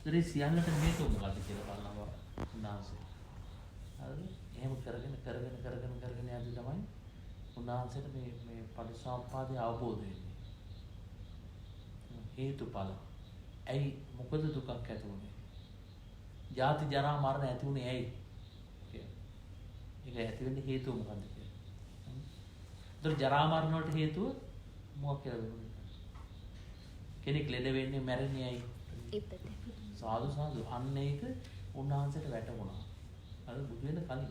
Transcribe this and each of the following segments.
ඉතින් සියල්ලට හේතුව මොකද්ද කියලා බලනවා උන්වහන්සේ. හරිද? එහෙම කරගෙන යද්දි තමයි උන්වහන්සේට මේ පටිච්චසමුප්පාදය අවබෝධ වෙන්නේ. හේතුඵල. ඇයි මොකද දුකක් ඇති වුනේ? ජාති ජරා මරණ ඇති වුනේ ඇයි? ඒක ඇති වෙන්නේ හේතුව මොකද්ද කියලා. ඒතර ජරා මරණ වලට හේතුව මොකක් කියලාද? කෙනෙක් ලෙඩ වෙන්නේ මැරෙන්නේ ඇයි? ඉපදෙන්නේ. සාදු අන්න ඒක උන්වහන්සේට වැටුණා. අර බුදු වෙන කලින්.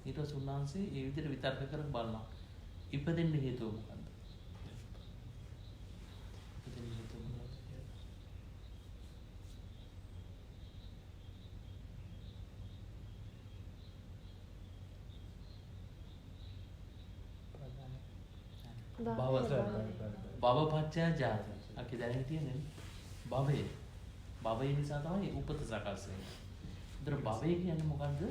ඊට පස්සේ උන්වහන්සේ ඒ විදිහට විතර්ක කර බලනවා. ඉපදෙන්න හේතුව මොකද්ද? ඉපදෙන්න හේතුව මොකද්ද කියලා. භවපච්චය ජාති. අපි දැන හිටියනේ භවය. භවය නිසා තමයි උපත සකස් වෙන්නේ. ඒතර භවය කියන්නේ මොකද්ද?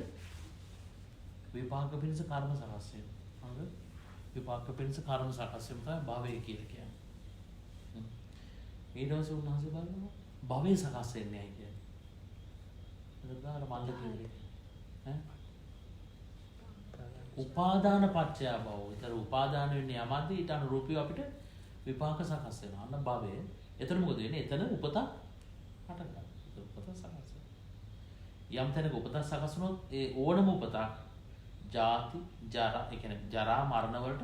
විපාක පිණිස කර්ම සකස් වීම. හරිද? විපාක පිණිස කර්ම සකස් වීම තමයි භවය කියලා කියන්නේ. ඊට පස්සේ උන්වහන්සේ බලනවා භවය සකස් වෙන්නේ නැහැ කියන්නේ. ඒක අර මල්ල කියන්නේ. ඈ? උපාදාන පත්‍ය භව. ඒතර උපාදාන වෙන්නේ යමද්ද ඊට අනුරූපීව අපිට විපාක සකස් වෙනවා. අන්න භවය. එතන මොකද වෙන්නේ? එතන උපත හට ගන්නවා. උපත සකස් වෙනවා. යම් තැනක උපත සකස් වුණොත් ඒ ඕනම උපතක් ජාති ජරා ඒ කියන්නේ ජරා මරණ වලට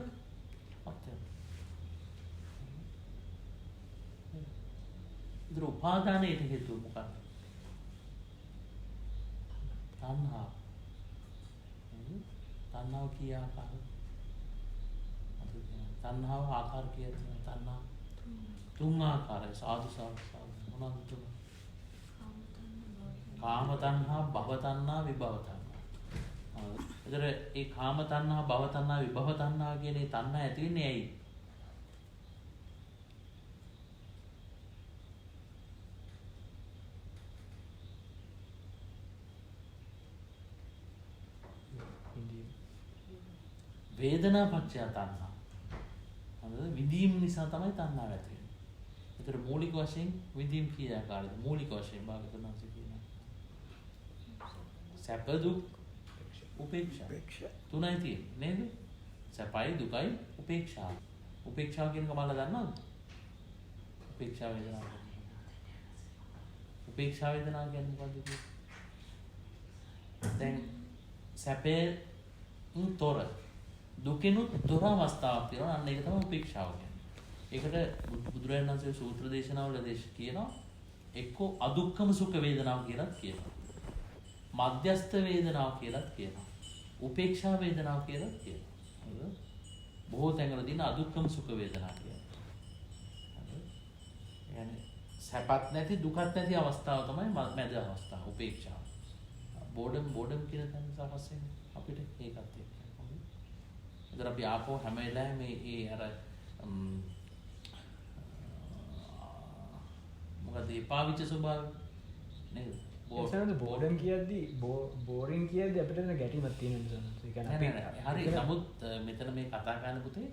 පත් වෙනවා. ඉතින් උපාදානයේ හේතුව මොකක්ද? තණ්හා. තණ්හාව කී ආකාරද? තණ්හාව ආකාර කියන්නේ තණ්හා තුන් ආකාරයි. සාදු මොනවද තුන? කාම තණ්හා, භව තණ්හා, විභව තණ්හා. ඒතර ඒ කාම තණ්හා, භව තණ්හා, විභව තණ්හා කියන මේ තණ්හා ඇති වෙන්නේ ඇයි? වේදනා පත්‍ය තණ්හා. හරිද? විඳීම් නිසා තමයි තණ්හාව ඇති වෙන්නේ. ඒතර මූලික වශයෙන් විඳීම් කී ආකාරද? මූලික වශයෙන් භාගතුන් වහන්සේ කියනවා. සැප දුක් උපේක්ෂා. තුනයි තියෙන්නේ නේද? සැපයි දුකයි උපේක්ෂා. උපේක්ෂාව කියන එක බලලා දන්නවද? උපේක්ෂා වේදනාව. උපේක්ෂා වේදනාව කියන්නේ මොකද්ද? දැන් සැපේ තොර දුකිනුත් තොර අවස්ථාවක් තියෙනවා. අන්න ඒක තමයි උපේක්ෂාව කියන්නේ. ඒකට බුදුරජාණන් වහන්සේ සූත්‍ර දේශනාවල කියනවා එක්කෝ අදුක්ඛම සුඛ වේදනාව කියලා කියනවා. මධ්‍යස්ථ වේදනාව කියලා කියනවා. උපේක්ෂා වේදනාව කියලා කියනවා. හරිද? බොහෝ තැන්වල දින අදුක්ඛම සුඛ වේදනාව කියනවා. හරිද? يعني සැපත් නැති දුකත් නැති අවස්ථාව තමයි මැද අවස්ථාව උපේක්ෂාව. බෝඩම් කියන තැන සකස් වෙන්නේ අපිට ඒකත් එක්ක. ඉතින් අපි ආපහු හැම වෙලාවෙම මේ අර මොකද ඒ පාවිච්චි ස්වභාවය නේද? බෝඩම් කියද්දි බෝරින් කියද්දි අපිට ගැටීමක් තියෙන නිසා හරි. නමුත් මෙතන මේ කතා කරන පුතේ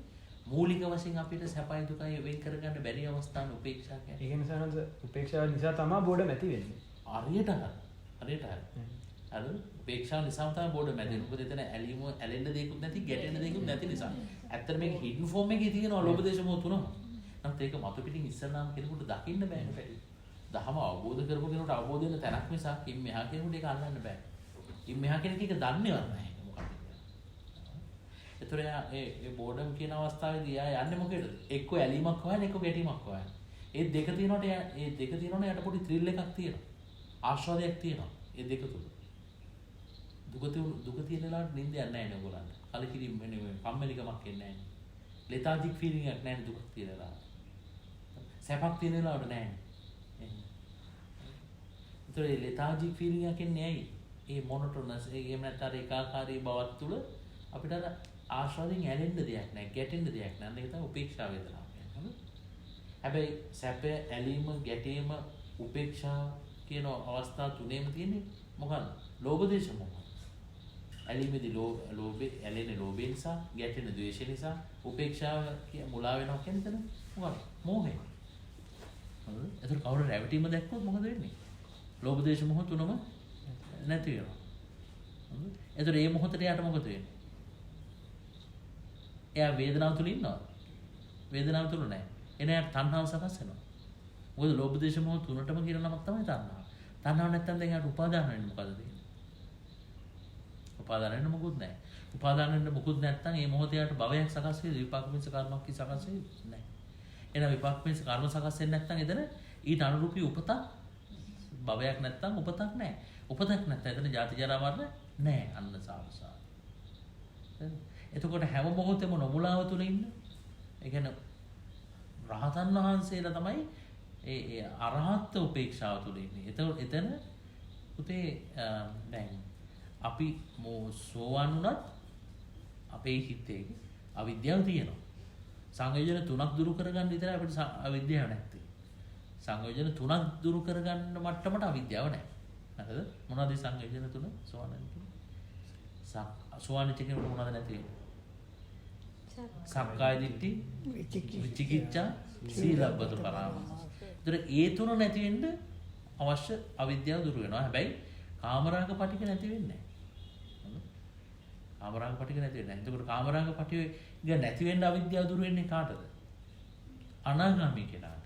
මූලික වශයෙන් අපිට සැපයි දුකයි වෙන් කරගන්න බැරි අවස්ථාන උපේක්ෂා කියන්නේ. ඒක නිසා නේද උපේක්ෂාව නිසා තමයි බෝඩම් ඇති වෙන්නේ. හරියට හරිද? උපේක්ෂාව නිසා තමයි බෝඩම් ඇති වෙන්නේ. මොකද එතන ඇලෙන්න දෙයක්වත් නැති, ගැටෙන්න දෙයක්වත් නැති නිසා. ඇත්තට මේක හිඩන් ෆෝම් එකේ තියෙනවා ලෝභ දේශ මොහ තුනම. නමුත් ඒක මතු පිටින් ඉස්සරහාම කෙනෙකුට දකින්න බෑනේ පැටි. දහම අවබෝධ කරපු කෙනෙකුට අවබෝධ වෙන තැනක් නිසා ඉන් මෙහා කෙනෙකුට ඒක අල්ලන්න බෑ. ඉන් මෙහා කෙනෙක් ඒක දන්නේවත් නැහැ මොකක්ද කියලා. ඒතර ඒ බෝඩම් කියන අවස්ථාවේදී ආ යන්නේ මොකේද? එක්ක ඇලීමක් හොයන එක්ක ගැටීමක් හොයන. ඒ දෙක තියෙනකොට යට පොඩි ත්‍රිල් එකක් තියෙනවා. ආස්වාදයක් තියෙනවා. ඒ දෙක තුල. දුක තියෙන වෙලාවට නිින්ද යන්නේ නැහැ නේ ඔයගොල්ලන්ට. කලකිරීම වෙන්නේ කම්මැලිකමක් එන්නේ නැහැ. ලෙතාජික් ෆීලිං එකක් නැහැ දුක තියෙන වෙලාවට. සැපක් තියෙන වෙලාවට නැහැ. ඒතර ඒ ලෙතාජික් ෆීලිං එකක් එන්නේ ඇයි? ඒ මොනොටොනස් එහෙම නැත්නම් ඒකාකාරී බවක් තුල අපිට අර ආශාවෙන් ඇලෙන්න දෙයක් නැහැ, ගැටෙන්න දෙයක් නැහැ. ඒක තමයි උපේක්ෂා වේදනාව කියන්නේ. හැබැයි සැප, ඇලීම, ගැටීම, උපේක්ෂා කියන අවස්ථා තුනේම තියෙන්නේ මොකක්ද? ලෝභ දේශ මොහ. ඇලීමේදී ලෝභේ ඇලෙන ලෝභය නිසා, ගැටෙන ද්වේෂය නිසා, උපේක්ෂාව මුලා වෙනවා කියන්නේ මොකක්ද? මෝහය. එතකොට කවුරු රැවටීම දැක්කොත් මොකද වෙන්නේ? ලෝභ දේශ මොහ තුනම නැති වෙනවා. එතකොට මේ මොහොතේ යාට මොකද වෙන්නේ? එයා වේදනාව තුල ඉන්නවා. වේදනාව තුල නැහැ. එනයාට තණ්හාව සකස් වෙනවා. මොකද ලෝභ දේශ මොහ තුනටම කියන නමක් තමයි තණ්හාව. තණ්හාව නැත්තම් දැන් යාට උපාදාන වෙන්නේ මොකද වෙන්නේ? උපාදාන වෙන්න මොකුත් නැහැ. උපාදාන වෙන්න මොකුත් නැත්තම් මේ මොහොතේ යාට භවයක් සකස් වෙයි විපාක මිස කර්මයක් කි සකස් වෙයි නැහැ. එහෙනම් විපාක මිස කර්ම සකස් වෙන්නේ නැත්තම් එතන ඊට අනුරූපී උපතක් භවයක් නැත්තම් උපතක් නැහැ. උපතක් නැත්නම් එතන ජාති ජරා මරණ නැහැ අන්න සාරසා. එතකොට හැම මොහොතෙම නොමුලාව තුල ඉන්න. ඒ කියන්නේ රහතන් වහන්සේලා තමයි ඒ අරහත් උපේක්ෂාව තුල ඉන්නේ. එතන උතේ දැන් අපි සෝවන් වුණත් අපේ හිතේ අවිද්‍යාව තියෙනවා. සංයෝජන තුනක් දුරු කරගන්න විතරයි අපිට අවිද්‍යාව නැත්තේ. සංයෝජන තුනක් දුරු කරගන්න මට්ටමට අවිද්‍යාව නැහැ. හරිද? මොනවද සංයෝජන තුන? සෝවන් කියන්නේ. සෝවන් කෙනෙකුට මොනවද නැති වෙන්නේ? සක්කාය දිට්ඨි, විචිකිච්ඡා, සීලබ්බත පරාමාස. ඒතර ඒ තුන නැති වෙන්න අවශ්‍ය අවිද්‍යාව දුරු වෙනවා. හැබැයි කාමරාග පටික නැති වෙන්නේ නැහැ. කාමරාග පටික නැති වෙන්නේ නැහැ. එතකොට කාමරාග පටික නැති වෙන්න අවිද්‍යාව දුරු වෙන්නේ කාටද? අනාගාමී කෙනාට.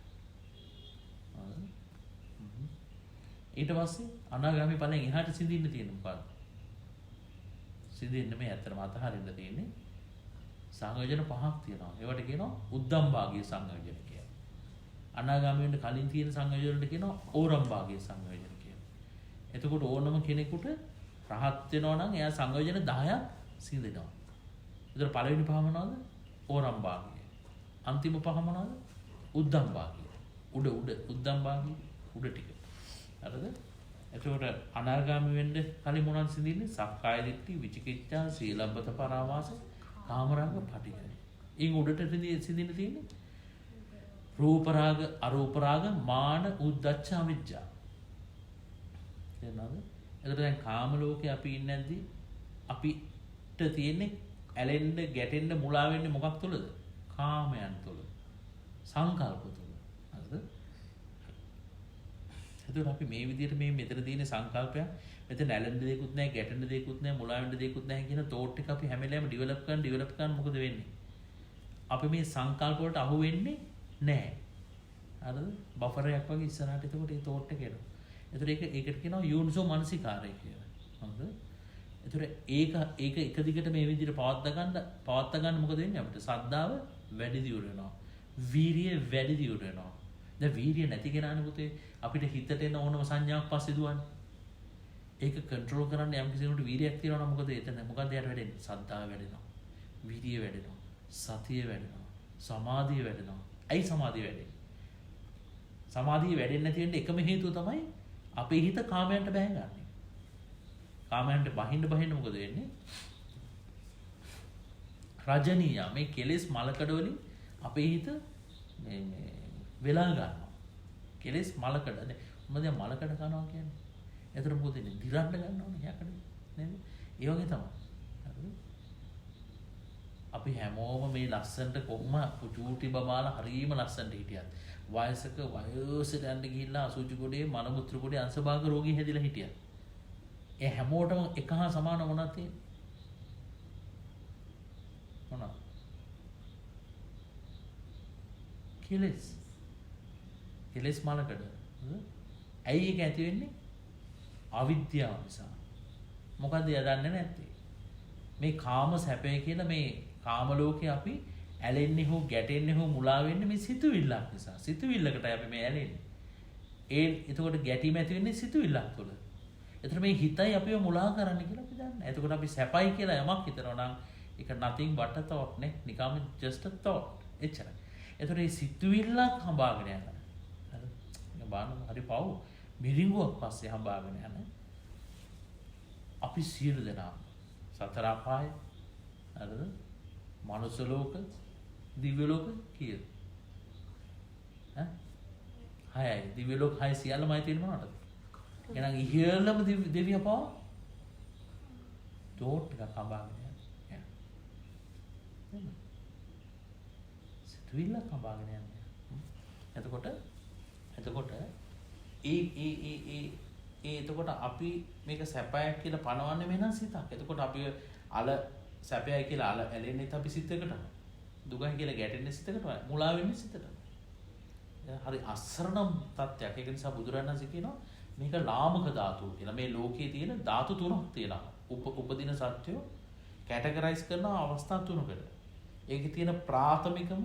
ඊට පස්සේ අනාගාමී ඵලයෙන් එහාට සිඳින්න තියෙන මොකක්ද? සිඳින්න මේ ඇත්තටම අතහරින්න තියෙන්නේ සංයෝජන පහක් තියෙනවා. ඒවට කියනවා උද්දම් භාගීය සංයෝජන කියලා. අනාගාමී වෙන්න කලින් තියෙන සංයෝජන වලට කියනවා ඕරම් භාගීය සංයෝජන කියලා. එතකොට ඕනම කෙනෙකුට රහත් වෙනවා නම් එයා සංයෝජන 10ක් සිඳිනවා. ඒතර පළවෙනි පහ මොනවද? ඕරම් භාගීය. අන්තිම පහ මොනවද? උද්දම් භාගීය. උඩ උද්දම් භාගීය උඩ ටික. හරිද? එතකොට අනාගාමී වෙන්න කලින් මොනවද සිඳින්නේ? සක්කාය දිට්ඨි, විචිකිච්ඡා, සීලබ්බත පරාමාස, කාමරාග පටිඝ. ඊන් උඩට සිඳින්න තියෙන්නේ රූප රාග, අරූප රාග, මාන, උද්ධච්ච, අවිජ්ජා. තේරෙනවද? එතකොට දැන් කාම ලෝකේ අපි ඉන්නේ නැද්දි අපිට තියෙන්නේ ඇලෙන්න, ගැටෙන්න, මුලා වෙන්නේ මොකක් තුලද? කාමයන් තුල. සංකල්ප තුල. හරිද? එතකොට අපි මේ විදිහට මේ මෙතන තියෙන සංකල්පය මෙතන ඇලෙන්න දෙයක්වත් නැහැ, ගැටෙන්න දෙයක්වත් නැහැ, මුලා වෙන්න දෙයක්වත් නැහැ කියන තෝට් එක අපි හැම වෙලාවෙම ඩෙවලොප් කරන මොකද වෙන්නේ? අපි මේ සංකල්ප වලට අහු වෙන්නේ නැහැ. හරිද? බෆරයක් වගේ ඉස්සරහට එතකොට මේ තෝට් එක එනවා. එතකොට ඒකට කියනවා යෝනිසෝ මනසිකාරය කියලා. හරිද? එතකොට ඒක එක දිගට මේ විදිහට පවත්වා ගන්න මොකද වෙන්නේ අපිට? සද්ධාව වැඩි දියුණු වෙනවා. වීරිය වැඩි දියුණු වෙනවා. දැන් වීරිය නැති කෙනානේ පුතේ අපිට හිතට එන ඕනම සංඥාවක් පස්සේ දුවන්නේ. ඒක කන්ට්‍රෝල් කරන්න යම් කිසිනෙකුට වීරියක් තියෙනවා නම් මොකද එතන මොකද යට වෙන්නේ? සද්ධාව වැඩෙනවා. වීරිය වැඩෙනවා. සතිය වැඩෙනවා. සමාධිය වැඩෙනවා. ඇයි සමාධිය වැඩෙන්නේ? සමාධිය වැඩෙන්නේ නැති වෙන්න එකම හේතුව තමයි අපේ හිත කාමයන්ට බැහැ ගන්න. කාමයන්ට බහින්න මොකද වෙන්නේ? රජනීය මේ කෙලෙස් මලකඩ වලින් අපේ හිත මේ වෙලා ගන්නවා. කෙලෙස් මලකඩ. මොකද මලකඩ කනවා කියන්නේ? එතන මොකද වෙන්නේ? දිරන්න ගන්නවනේ යකඩ. නේද? ඒ වගේ තමයි. හරිද? අපි හැමෝම මේ ලස්සනට කොහොම චූටි බබාලා හරීම ලස්සනට හිටියත් වයසට යන්න ගිහිල්ලා අසුචි ගොඩේ මල මුත්‍ර ගොඩේ අංශභාග රෝගී හැදිලා හිටියත් ඒ හැමෝටම එක හා සමාන මොනවද තියෙන්නේ? මොනවද? කෙලෙස් මලකඩ. ඇයි ඒක ඇති වෙන්නේ? අවිද්‍යාව නිසා. මොකද එයා දන්නේ නැත්තේ. මේ කාම සැපය කියලා මේ කාම ලෝකේ අපි ඇලෙන්නේ හෝ ගැටෙන්නේ හෝ මුලා වෙන්නේ මේ සිතුවිල්ලක් නිසා. සිතුවිල්ලකටයි අපි මේ ඇලෙන්නේ. එතකොට ගැටීම ඇති වෙන්නේ සිතුවිල්ලක් තුළ. එතකොට මේ හිතයි අපිව මුලා කරන්න කියලා අපි දන්නේ. එතකොට අපි සැපයි කියලා යමක් හිතනවා නම් ඒක nothing but a thought නේ. නිකම්ම just a thought. එච්චරයි. එතකොට මේ සිතුවිල්ලක් හඹාගෙන යනවා. හරි. බාන හරි පව්. මිරිඟුවක් පස්සේ හඹාගෙන යන අපි සියලු දෙනා සතර අපාය හරිද? මනුස්ස ලෝක, දිව්‍ය ලෝක කීයද? හයයි. දිව්‍ය ලෝක 6 සියල්ලමයි තියෙන්නේ මොනවද? එහෙනම් ඉහළම දෙවිය පාව ඩෝට් එක හඹාගෙන යනවා. සිතුවිල්ල හඹාගෙන යනවා. එතකොට එතකොට අපි මේක සැපයක් කියලා පනවන්නේ මෙන්න සිතක්. එතකොට අපි අල සැපයයි කියලා අල ඇලෙන්නේ අපි සිතකට. දුකයි කියලා ගැටෙන්නේ සිතකට. මුලා වෙන්නේ සිතට. හරි අසරණ තත්ත්වයක්. ඒක නිසා බුදුරජාණන් වහන්සේ කියනවා මේක ලාමක ධාතුව කියලා. මේ ලෝකයේ තියෙන ධාතු තුනක් තියෙනවා. උපදින සත්‍යෝ කැටගරයිස් කරන අවස්ථා තුනකට. ඒකේ තියෙන ප්‍රාථමිකම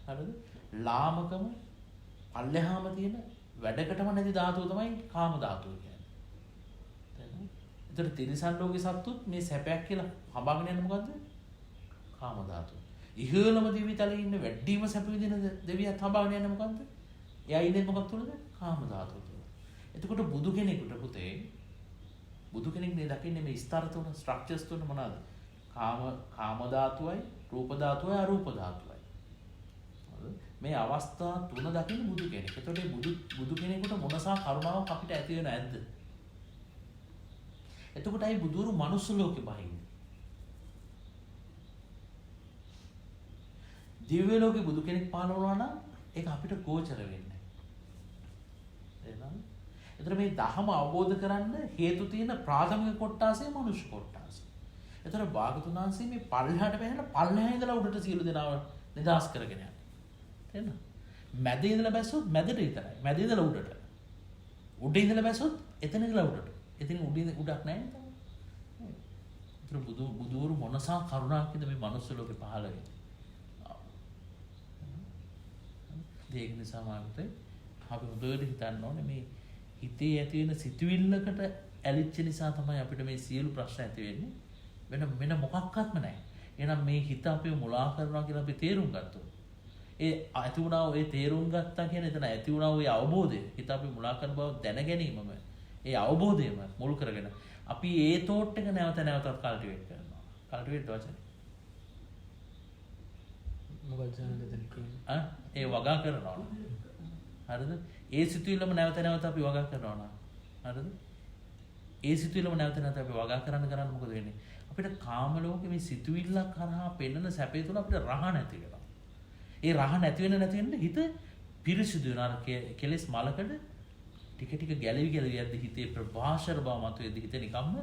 හරිද? ලාමකම පල්ලෙහාම තියෙන වැඩකටම නැති ධාතුව තමයි කාම ධාතුව කියන්නේ. තේරෙනවද? ඒතර තිරිසන් ලෝකේ සත්තුත් මේ සැපයක් කියලා හඹාගෙන යන්නේ මොකද්ද? කාම ධාතුව. ඉහළම දිවිතලයේ ඉන්න වැඩිම සැප විඳින දෙවියන් හඹාගෙන යන්නේ මොකද්ද? එයා ඉන්නේ මොකක් තුලද? කාම ධාතුව තුල. එතකොට බුදු කෙනෙකුට පුතේ බුදු කෙනෙක් මේ දකින්නේ මේ ස්තර තුන ස්ට්‍රක්චර්ස් තුන මොනවාද? කාම ධාතුවයි, රූප ධාතුවයි, අරූප ධාතුවයි. මේ අවස්ථා තුන දකින්න බුදු කෙනෙක්. එතකොට බුදු කෙනෙකුට මොනසා කරුණාවක් අපිට ඇති වෙන නැද්ද? එතකොට අයි බුදුරු මනුස්ස ලෝකෙ බහින්නේ. දිව්‍ය ලෝකෙ බුදු කෙනෙක් පහළ වුණා නම් ඒක අපිට ගෝචර වෙන්නේ නැහැ. එහෙනම් එතකොට මේ ධහම අවබෝධ කරන්න හේතු තියෙන ප්‍රාථමික කොටාසේ මනුෂ්‍ය කොටාසේ. එතකොට භාගතුන් වහන්සේ මේ පල්ලෙහාට බැහැලා පල්ලෙහා ඉඳලා උඩට සියලු දෙනාව නිදාස් කරගෙන යනවා. තේරෙනවද? මැද ඉඳලා බැස්සොත් මැදට විතරයි. මැද ඉඳලා උඩට. උඩ ඉඳලා බැස්සොත් එතන ඉඳලා උඩට. එතන උඩක් නැහැ නේද? ඒතර බුදුවරු මොනසා කරුණාවක්ද මේ මනුස්ස ලෝකේ පහළ වෙන්නේ. ඒක නිසා මාකට අපි හොඳට හිතන්න ඕනේ මේ හිතේ ඇති වෙන සිතුවිල්ලකට ඇලිච්ච නිසා තමයි අපිට මේ සියලු ප්‍රශ්න ඇති වෙන්නේ. වෙන මොකක්වත්ම නැහැ. එහෙනම් මේ හිත අපිව මුලා කරනවා කියලා අපි තේරුම් ගත්තොත් ඒ ඇති වුණා ඒ තේරුම් ගත්තා කියන්නේ එතන ඇති වුණා ඒ අවබෝධය හිත අපි මුලා කරන බව දැන ගැනීමම ඒ අවබෝධයම මුල් කරගෙන අපි ඒ තෝට් එක නැවතත් කල්ටිවේට් කරනවා. කල්ටිවේට් වචනේ මොකක්ද දැන් කියන්නේ? ඒ වගා කරනවා. හරිද? ඒ සිතුවිල්ලම නැවත අපි වගා කරනවා. හරිද? ඒ සිතුවිල්ලම නැවත අපි වගා කරන්න මොකද වෙන්නේ? අපිට කාම ලෝකෙ මේ සිතුවිල්ලක් කරහා පෙන්නන සැපේ තුල අපිට රහ නැති වෙනවා. ඒ රහ නැති වෙන හිත පිරිසිදු වෙනවා. කෙලෙස් මලකඩ ටික ගැලවි යද්දි හිතේ ප්‍රභාෂර බව මතුවේදී හිත නිකම්ම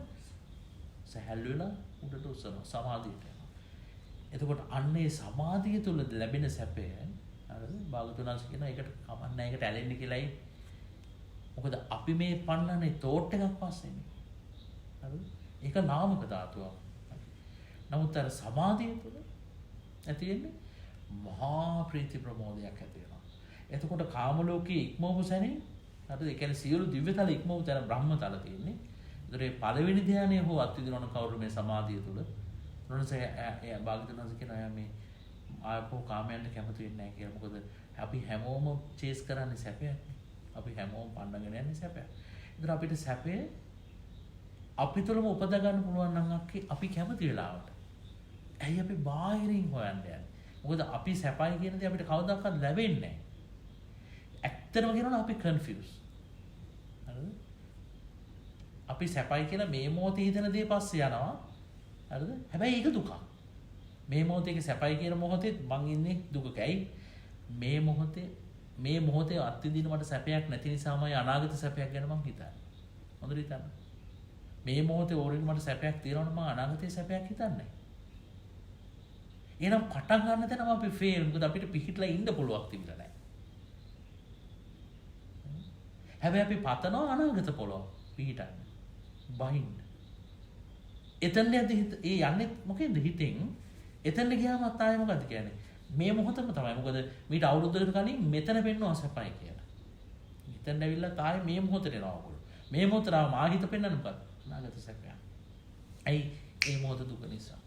සැහැල්ලු වෙලා උඩට උස්සනවා සමාධියට යනවා. එතකොට අන්නේ සමාධිය තුල ලැබෙන සැපය හරිද? භාගතුනාස් කියන එකට කමන්නේ එකට ඇලෙන්නේ කියලායි. මොකද අපි මේ පන්නන්නේ තෝට් එකක් පස්සේනේ. හරිද? ඒක නාමක ධාතුවක්. නමුත් අර සමාධිය තුල ඇති වෙන්නේ මහා ප්‍රීති ප්‍රමෝදයක් ඇති වෙනවා. එතකොට කාම ලෝකයේ ඉක්මවපු සැනේ හරිද? ඒ කියන්නේ සියලු දිව්‍යතල ඉක්මවපු තැන බ්‍රහ්මතල තියෙන්නේ. ඒතර මේ පළවෙනි ධානය හෝ අත්විඳිනවන කවුරු මේ සමාධිය තුල උනසේ එයා භාගතුනාස් කියන අය මේ ආයපෝ කාමයන්ට කැමති වෙන්නේ නැහැ කියලා. මොකද අපි හැමෝම චේස් කරන්නේ සැපයක්. අපි හැමෝම පන්නගෙන යන්නේ සැපයක්. ඒතර අපිට සැපේ අපි තුළම උපද ගන්න පුළුවන් නම් අපි කැමති වෙලාවට. ඇයි අපි බාහිරින් හොයන්න යන්නේ? මොකද අපි සැපයි කියන දේ අපිට කවදාකවත් ලැබෙන්නේ නැහැ. ඇත්තටම කියනවනම් අපි කන්ෆියුස්. හරිද? අපි සැපයි කියලා මේ මොහොතේ හිතන දේ පස්සේ යනවා. හරිද? හැබැයි ඒක දුකක්. මේ මොහොතේ සැපයි කියන මොහොතේ මං ඉන්නේ දුකකයි. මේ මොහොතේ අත්විඳින මට සැපයක් නැති නිසාමයි අනාගත සැපයක් ගැන මං හිතන්නේ. හොඳට හිතන්න. මේ මොහොතේ ඕරෙන් මට සැපයක් තියෙනවනම් මං අනාගතේ සැපයක් හිතන්නේ. එහෙනම් පටන් ගන්න තැනම අපි ෆේල්. මොකද අපිට පිහිටලා ඉන්න පුළුවක් තිබිලා නැහැ. හැබැයි අපි පතනවා අනාගත පොළොව පිහිටන්න. බහින්න. එතන ඒ යන්නේ මොකෙන්ද හිතෙන්? එතන ගියාම අතායේ මොකද කියන්නේ? මේ මොහොතම තමයි. මොකද මීට අවුරුද්දකට කලින් මෙතන පෙන්වනවා සැපයි කියලා. මෙතන ඇවිල්ලා තායේ මේ මොහොතට එනවා ඔයගොල්ලෝ. මේ මොහොතට ආව මා හිත පෙන්වන්නේ මොකක්ද? අනාගත සැපය. ඇයි මේ මොහොත දුක නිසා?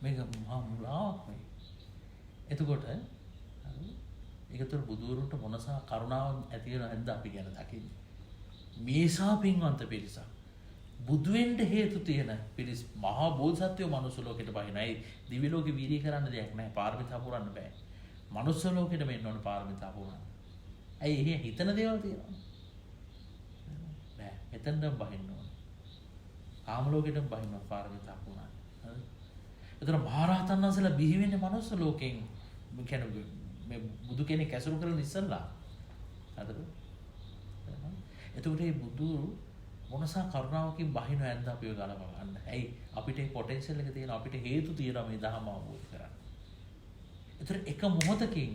මේක මහා මුලාවක් මේ. එතකොට ඒකතර බුදුරුන්ට මොනසා කරුණාව ඇති වෙන හැද්ද අපි ගැන දකින්නේ. මේසා පින්වන්ත පිරිසක්. බුදු වෙන්න හේතු තියෙන පිරිස් මහා බෝධිසත්වයෝ මනුස්ස ලෝකෙට බහිනයි. දිව්‍ය ලෝකෙ වීර්ය කරන්න දෙයක් නැහැ. පාරමිතා පුරන්න බෑ. මනුස්ස ලෝකෙට මෙන්න ඕන පාරමිතා පුරන්න. ඇයි එහෙ හිතන දේවල් තියෙනවා. නෑ. එතනට බහින්න ඕන. කාම ලෝකෙට බහින්න පාරමිතා පුරන්න. හරි. එතන මහරහතන් වහන්සේලා බිහි වෙන්නේ මනුස්ස ලෝකෙන්. කියන්නේ මේ බුදු කෙනෙක් ඇසුරු කරන ඉස්සල්ලා. හරිද? එතකොට මේ බුදු මොනසා කරුණාවකින් බහින ඇඳ අපිව ගලව ගන්න. ඇයි අපිට මේ පොටෙන්ෂල් එක තියෙනවා අපිට හේතු තියෙනවා මේ ධර්ම අවබෝධ කරගන්න. ඒතර එක මොහොතකින්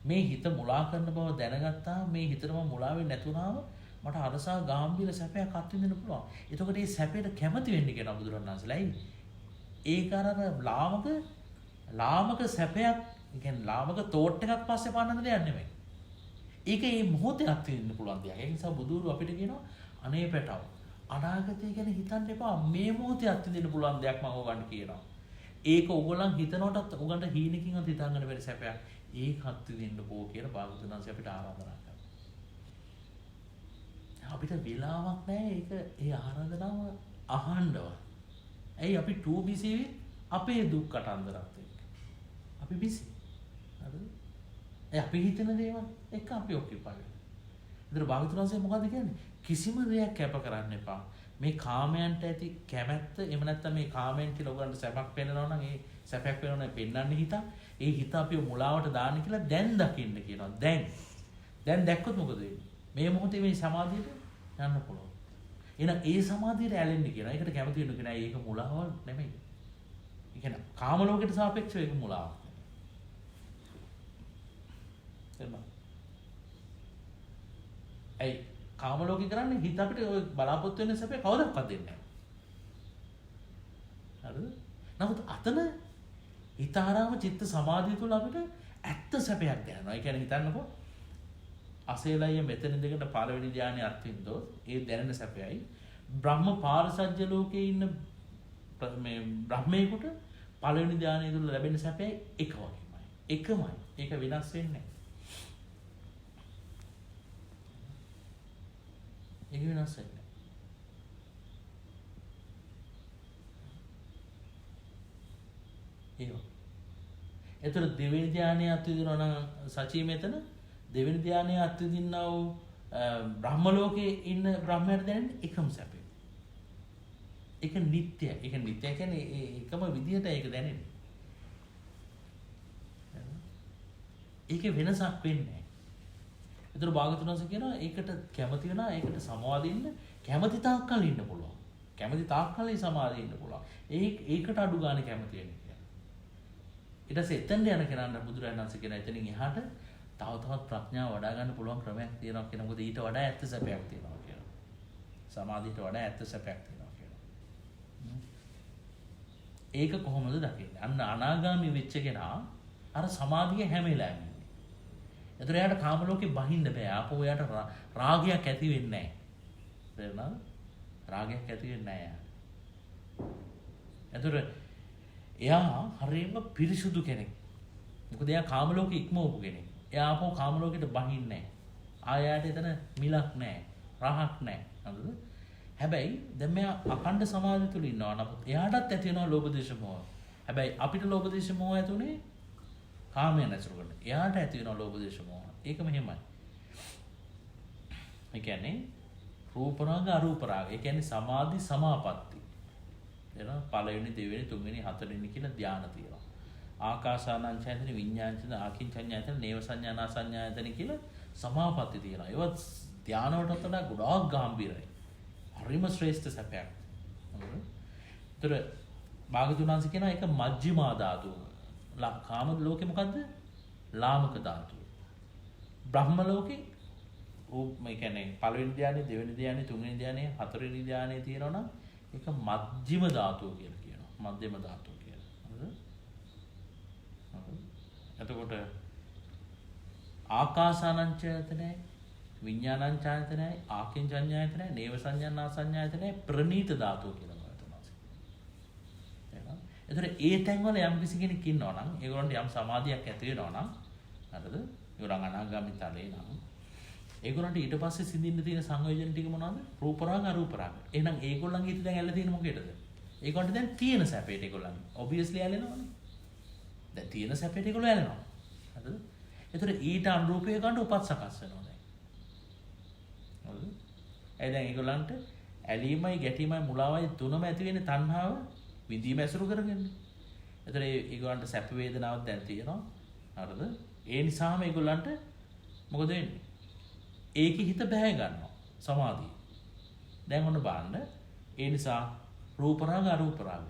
මේ හිත මුලා කරන බව දැනගත්තා මේ හිතටම මුලා වෙන්නේ නැතුණාම මට අරසා ගාම්භීර සැපයක් අත්විඳින්න පුළුවන්. එතකොට මේ සැපයට කැමති වෙන්න කියන බුදුරණාහිලා. ඒක අර ලාමක සැපයක්, කියන්නේ ලාමක තෝට් එකක් පස්සේ පාන්නන දෙයක් නෙමෙයි. ඒක මේ මොහොතේ අත්විඳින්න පුළුවන් දෙයක්. ඒ නිසා බුදුරු අපිට කියනවා අනේ පැටව. අනාගතය ගැන හිතන්න එපා. මේ මොහොතේ අත්විඳින්න පුළුවන් දෙයක් මම ඔයගන්ට කියනවා. ඒක ඔයගොල්ලන් හිතනකොටත් ඔයගන්ට හීනකින්වත් හිතන්න බැරි සැපයක්. ඒක අත්විඳින්න බෝ කියලා භාගතුන් වහන්සේ අපිට ආරාධනා කරනවා. අපිට වෙලාවක් නැහැ ඒක ඒ ආරාධනාව අහන්නවත්. ඇයි අපි too busy අපේ දුක් කටන්දරත් එක්ක. අපි busy. හරිද? අපි හිතන දේවල් එක අපි ඔක්කිපයි වෙනවා. ඒතර භාගතුන් වහන්සේ මොකද කියන්නේ? කිසිම දෙයක් කැප කරන්න එපා. මේ කාමයන්ට ඇති කැමැත්ත එහෙම නැත්නම් මේ කාමයන් කියලා ඔයගොල්ලන්ට සැපක් පෙන්නනවා නම් ඒ සැපයක් වෙනවනේ පෙන්වන්නේ හිත. ඒ හිත අපිව මුලාවට දාන්න කියලා දැන් දකින්න කියනවා. දැන් දැක්කොත් මොකද වෙන්නේ? මේ මොහොතේ මේ සමාධියට යන්න පුළුවන්. එහෙනම් ඒ සමාධියට ඇලෙන්න කියනවා. ඒකට කැමති වෙන්න කියනවා. ඒක මුලාවක් නෙමෙයි. ඒ කියන්නේ කාම ලෝකයට සාපේක්ෂව ඒක මුලාවක්. ඇයි කාම ලෝකේ කරන්නේ හිත අපිට ඔය බලාපොරොත්තු වෙන සැපේ කවදාවත් දෙන්නේ නැහැ. හරිද? නමුත් අතන හිතාරාම චිත්ත සමාධිය තුළ අපිට ඇත්ත සැපයක් දැනෙනවා. ඒ කියන්නේ හිතන්නකෝ අසේලය මෙතන ඉඳගෙන පළවෙනි ධානය අත්විඳොත් ඒ දැනෙන සැපයයි බ්‍රහ්ම පාරසජ්‍ය ලෝකේ ඉන්න මේ බ්‍රහ්මේකට පළවෙනි ධානය තුළ ලැබෙන සැපයයි එක වගේමයි. එකමයි. ඒක වෙනස් වෙන්නේ නැහැ. ඒක වෙනස් වෙන්නේ. ඒක. ඒතර දෙවෙනි ධානය අත්විඳිනවා නම් සචී මෙතන දෙවෙනි ධානය අත්විඳින්නා වූ බ්‍රහ්ම ලෝකේ ඉන්න බ්‍රහ්මයාට දැනෙන්නේ එකම සැපය. ඒක නිට්ටයයි. ඒක නිට්ටය කියන්නේ එකම විදිහට ඒක දැනෙන්නේ. ඒකේ වෙනසක් වෙන්නේ නැහැ. ඒතර භාගතුන් වහන්සේ කියනවා ඒකට කැමති වෙනා ඒකට සමාදින්න කැමති තාක්කල් ඉන්න පුළුවන්. කැමති තාක්කල් ඒ සමාදින්න ඉන්න පුළුවන්. ඒකට අඩු ගන්න කැමති වෙන්නේ කියලා. ඊට පස්සේ එතෙන්ට යන කෙනාට බුදුරජාණන් වහන්සේ කියන එතනින් එහාට තවත් ප්‍රඥාව වඩා ගන්න පුළුවන් ක්‍රමයක් තියෙනවා කියන මොකද ඊට වඩා ඇත්ත සැපයක් තියෙනවා කියලා. සමාධියට වඩා ඇත්ත සැපයක් තියෙනවා කියලා. ඒක කොහොමද දකින්නේ? අන්න අනාගාමී වෙච්ච කෙනා අර සමාධිය හැම වෙලාවෙම. ඒතර එයාට කාම ලෝකේ බහින්න බෑ. ආපහු එයාට රාගයක් ඇති වෙන්නේ නැහැ. තේරුණාද? රාගයක් ඇති වෙන්නේ නැහැ. ඒතර එයා හරියම පිරිසුදු කෙනෙක්. මොකද එයා කාම ලෝකෙ ඉක්මවපු කෙනෙක්. එයා ආපහු කාම ලෝකෙට බහින්නේ නැහැ. ආයෙත් එතන මිලක් නැහැ. රහක් නැහැ. හරිද? හැබැයි දැන් මෙයා අඛණ්ඩ සමාධිය තුල ඉන්නවා. නමුත් එයාටත් ඇති වෙනවා ලෝභ දේශ මොහ. හැබැයි අපිට ලෝභ දේශ මොහ ඇතුනේ කාමයන් ඇසුරු කරන. එයාට ඇති වෙනවා ලෝභ දේශ මොහ. ඒක මෙහෙමයි. ඒ කියන්නේ රූප රාග අරූප රාග. ඒ කියන්නේ සමාධි සමාපatti. එනවා පළවෙනි දෙවෙනි තුන්වෙනි හතරවෙනි කියලා ධානය තියෙනවා. ආකාසානංචයතන විඤ්ඤාණචන ආකින්චඤ්ඤායතන නේව සංඥානා සංඥායතන කියලා සමාපatti තියෙනවා. ඒවත් ධානය වලට වඩා ගොඩාක් ගැඹිරයි. හරිම ශ්‍රේෂ්ඨ සැපයක්. ඒතර භාගතුනාංශ කියන එක මජ්ක්‍ධිමා ධාතුව. කාම ලෝකේ මොකද්ද? ලාමක ධාතුව. බ්‍රහ්ම ලෝකේ මේ කියන්නේ පළවෙනි ධානය, දෙවෙනි ධානය, තුන්වෙනි ධානය, හතරවෙනි ධානය තියෙනවා නම් ඒක මජ්ක්‍ධිම ධාතුව කියලා කියනවා. මධ්‍යම ධාතුව කියලා. හරිද? එතකොට ආකාසානංචයතනයි, විඤ්ඤාණංචයතනයි, ආකින්චඤ්ඤායතනයි, නේව සංඥානා සංඥායතනයි ප්‍රනීත ධාතුව කියලා කියනවා. එහෙනම් ඒතර ඒ තැන්වල යම් කිසි කෙනෙක් ඉන්නවා නම් ඒගොල්ලන්ට යම් සමාධියක් ඇති වෙනවා නම් හරිද? ඒගොල්ලන් අනාගාමී තලේ නම් ඒගොල්ලන්ට ඊට පස්සේ සිඳින්න තියෙන සංයෝජන ටික මොනවද? රූප රාග අරූප රාග. එහෙනම් ඒගොල්ලන්ගේ හිත දැන් ඇල්ල තියෙන මොකේද? ඒගොල්ලන්ට දැන් තියෙන සැපේට ඒගොල්ලන් ඔබ්වියස්ලි ඇලෙනවනේ. දැන් තියෙන සැපේට ඒගොල්ලෝ ඇලෙනවා. හරිද? ඒතර ඊට අනුරූපී ගන්න උපත් සකස් වෙනවා දැන්. හරිද? ඒ දැන් ඒගොල්ලන්ට ඇලීමයි ගැටීමයි මුලාවයි තුනම ඇති වෙන්නේ තණ්හාව විඳීම ඇසුරු කරගෙන. ඒතර ඒගොල්ලන්ට සැප වේදනාවක් දැන් තියෙනවා. හරිද? ඒ නිසාම ඒගොල්ලන්ට මොකද වෙන්නේ? ඒකේ හිත බැහැ ගන්නවා සමාධිය. දැන් ඔන්න බලන්න. ඒ නිසා රූප රාග අරූප රාග.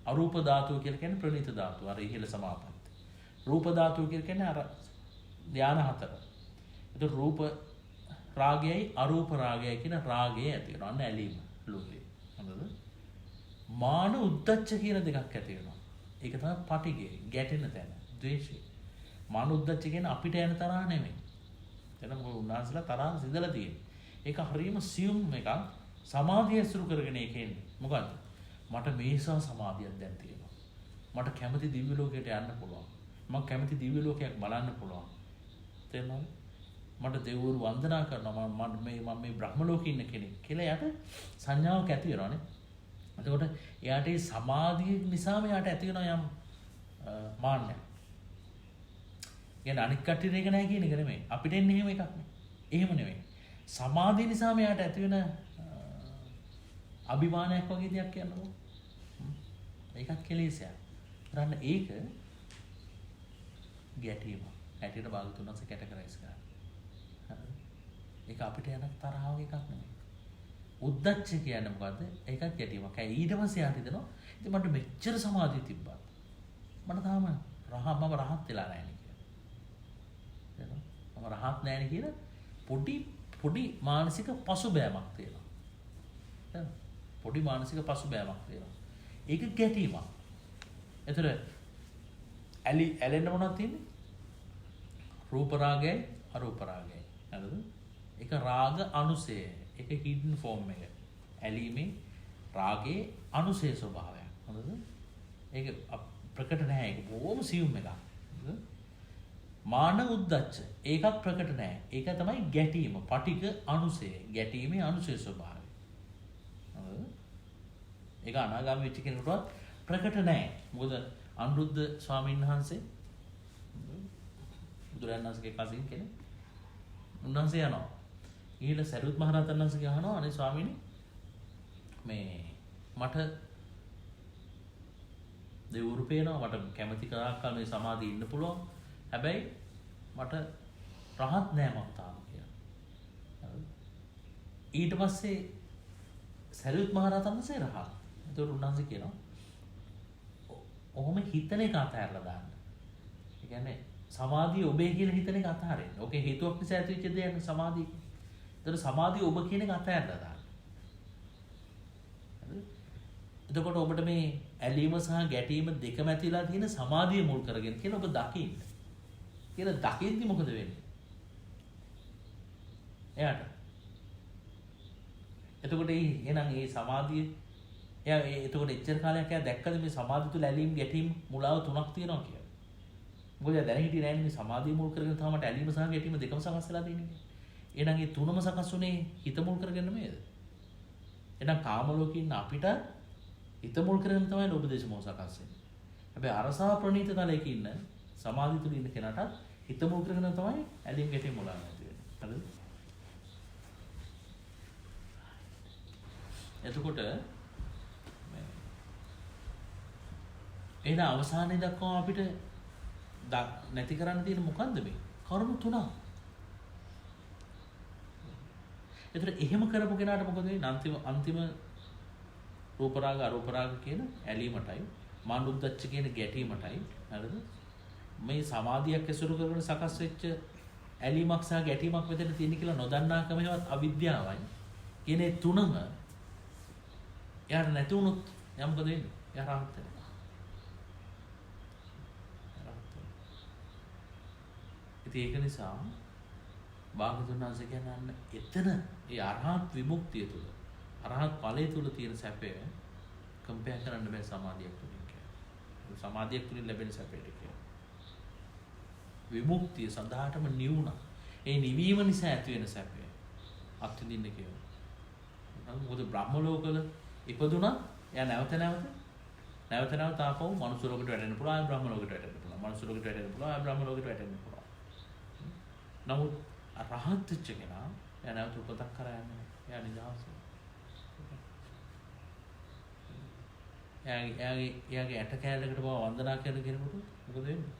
අරූප ධාතුව කියලා කියන්නේ ප්‍රණීත ධාතුව. අර ඉහළ සමාපatti. රූප ධාතුව කියලා කියන්නේ අර ධාන හතර. ඒක රූප රාගයයි අරූප රාගයයි කියන රාගය ඇති වෙනවා. අන්න ඇලීම ලෝකේ. හරිද? මාන උද්දච්ච කියන දෙකක් ඇති වෙනවා. ඒක තමයි පටිඝය, ගැටෙන තැන, ද්වේෂය. මාන උද්දච්ච කියන්නේ අපිට යන තරහ නෙමෙයි. එතන මොකද උන්වහන්සේලා තරහ සිඳලා තියෙන්නේ. ඒක හරියම සියුම් එකක්. සමාධිය ඇසුරු කරගෙන ඒකෙන්නේ. මොකද්ද? මට මේසා සමාධියක් දැන් තියෙනවා. මට කැමති දිව්‍ය ලෝකයට යන්න පුළුවන්. මම කැමති දිව්‍ය ලෝකයක් බලන්න පුළුවන්. තේරුණාද? මට දෙවිවරු වන්දනා කරනවා. මම මේ බ්‍රහ්ම ලෝකේ ඉන්න කෙනෙක් කියලා යට සංඥාවක් ඇති වෙනවානේ. එතකොට එයාට ඒ සමාධිය නිසාම එයාට ඇති වෙන යම් මාන්නයක්. කියන්නේ අනික් කට්ටියට ඒක නැහැ කියන එක නෙමෙයි. අපිට එන්නේ එහෙම එකක් නේ. එහෙම නෙමෙයි. සමාධිය නිසාම එයාට ඇති වෙන අභිමානයක් වගේ දෙයක් කියන්නකෝ. ඒකත් කෙලෙසයක්. කරන්න ඒක ගැටීම. හැටියට භාගතුන්වන්ස කැටගරයිස් කරා. හරිද? ඒක අපිට යන තරහ වගේ එකක් නෙමෙයි. උද්දච්ච කියන්නේ මොකද්ද? ඒකත් ගැටීමක්. ඒ ඊට පස්සේ යාට හිතෙනවා ඉතින් මට මෙච්චර සමාධිය තිබ්බා. මට තාම මම රහත් වෙලා නැහැ නේ කියලා. එහෙනම් මම රහත් නැහැ නේ කියලා පොඩි මානසික පසුබෑමක් තියෙනවා. එහෙනම් පොඩි මානසික පසුබෑමක් තියෙනවා. ඒක ගැටීමක්. ඒතර ඇලෙන්න මොනවද තියෙන්නේ? රූප රාගයයි අරූප රාගයයි. හරිද? ඒක රාග අනුසය. ඒක හිඩන් ෆෝම් එක. ඇලීමේ රාගයේ අනුසය ස්වභාවයක්. හරිද? ඒක ප්‍රකට නැහැ. ඒක බොහොම සියුම් එකක්. හරිද? මාන උද්දච්ච. ඒකත් ප්‍රකට නැහැ. ඒක තමයි ගැටීම. පටික අනුසය. ගැටීමේ අනුසය ස්වභාවය. හරිද? ඒක අනාගාමී වෙච්ච කෙනෙකුට ප්‍රකට නැහැ. මොකද අනුරුද්ධ ස්වාමීන් වහන්සේ බුදුරජාණන් වහන්සේගේ කසින් කෙනෙක්. උන්වහන්සේ යනවා. ඊළ සරියුත් මහ රහතන් වහන්සේ අහනවා අනේ ස්වාමීනි මේ මට දෙවිවරු පේනවා මට කැමති කරාකල් මේ සමාධිය ඉන්න පුළුවන්. හැබැයි මට රහත් නෑ මම තාම කියලා. ඊට පස්සේ සරියුත් මහ රහතන් වහන්සේ රහත්. ඒතකොට උන්වහන්සේ කියනවා ඔහොම හිතන එක අතහැරලා දාන්න. ඒ කියන්නේ සමාධිය ඔබේ කියලා හිතන එක අතහරින්න. ඕකේ හේතුවක් නිසා ඇතිවෙච්ච දෙයක් සමාධිය. ඒතර සමාධිය ඔබ කියන එක අතහැරලා දාන්න. හරිද? එතකොට ඔබට මේ ඇලීම සහ ගැටීම දෙකම ඇතිලා තියෙන සමාධිය මුල් කරගෙන කියලා ඔබ දකින්න. කියලා දකින්දි මොකද වෙන්නේ? එයාට. එතකොට එහෙනම් මේ සමාධිය එයා එතකොට එච්චර කාලයක් එයා දැක්කද මේ සමාධිය තුල ඇලීම් ගැටීම් මුලාව තුනක් තියෙනවා කියලා. මොකද දැන හිටියේ නැහැ මේ සමාධිය මුල් කරගෙන තමයි මට ඇලීම සහ ගැටීම දෙකම සකස් වෙලා තියෙන්නේ. එහෙනම් ඒ තුනම සකස් වුණේ හිත මුල් කරගෙන නෙමෙයිද? එහෙනම් කාම ලෝකේ ඉන්න අපිට හිත මුල් කරගෙන තමයි ලෝභ දේශ මොහ සකස් වෙන්නේ. හැබැයි අරසා ප්‍රණීත තලයක ඉන්න සමාධිය තුල ඉන්න කෙනාට හිත මුල් කරගෙන තමයි ඇලීම් ගැටීම් මුලාව නැති වෙන්නේ. හරිද? එතකොට එහෙනම් අවසානයේ දක්වා අපිට නැති කරන්න තියෙන මොකද්ද මේ? කරුණු තුනක්. ඒතර එහෙම කරපු කෙනාට මොකද වෙන්නේ? අන්තිම රූප රාග අරූප රාග කියන ඇලීමටයි මාන උද්දච්ච කියන ගැටීමටයි හරිද? මේ සමාධියක් ඇසුරු කරගෙන සකස් වෙච්ච ඇලීමක් සහ ගැටීමක් මෙතන තියෙන කියලා නොදන්නාකමවත් අවිද්‍යාවයි. කියන ඒ තුනම එයාට නැති වුණොත් එයා මොකද වෙන්නේ? එයා රහත් වෙනවා. ඒක නිසා භාගතුන් වහන්සේ කියන්නේ එතන ඒ අරහත් විමුක්තිය තුළ අරහත් ඵලයේ තුළ තියෙන සැපය කම්පෙයාර් කරන්න බෑ සමාධියක් තුලින් කියන්නේ. සමාධියක් තුලින් ලැබෙන සැපයට කියන්නේ. විමුක්තිය සඳහාටම නිවුණා. ඒ නිවීම නිසා ඇති වෙන සැපය අත්විඳින්න කියනවා. මොකද බ්‍රහ්ම ලෝකවල ඉපදුණා එයා නැවත ආපහු මනුස්ස ලෝකෙට වැටෙන්න පුළුවන්. ආය බ්‍රහ්ම ලෝකෙට වැටෙන්න පුළුවන්. මනුස්ස ලෝකෙට වැටෙන්න පුළුවන්. ආය බ්‍රහ්ම ලෝකෙට වැටෙන්න පුළුවන්. නමුත් රහත් වෙච්ච කෙනා එයා නැවත උපතක් කරා යන්නේ නැහැ. එයා නිදහස් වෙනවා. එයාගේ ඇට කෑල්ලකට බව වන්දනා කරන කෙනෙකුට මොකද වෙන්නේ?